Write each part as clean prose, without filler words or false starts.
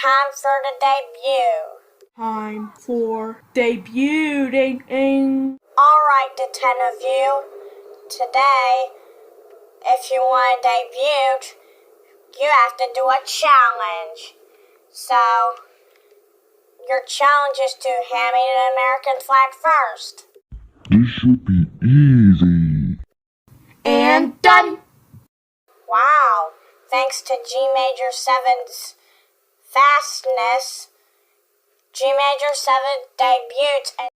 time for the debut. Time for debuting. Alright, the 10 of you. Today, if you want to debut, you have to do a challenge. So, your challenge is to hand me the American flag first. This should be easy. And done. Wow, thanks to G Major 7's fastness, G Major 7 debuts and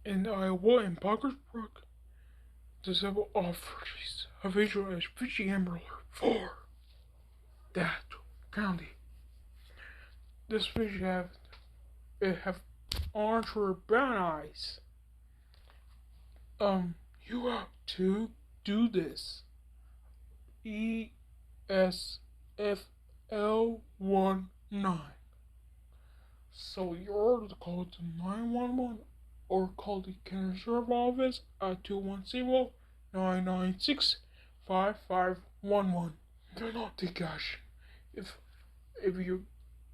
In Iowa and Parkersburg, the civil authorities have issued a Fishy Amber Alert for that county. This fish have orange or brown eyes. You have to do this. ESFL19. So you're ordered to call to 911 or call the Canada Sheriff Office at 210-996-5511. Do not take action if you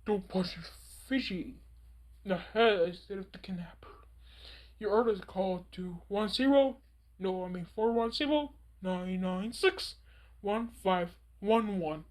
don't punch Fishy in the head instead of the kidnapper. You're ordered to call to 410-996-1511.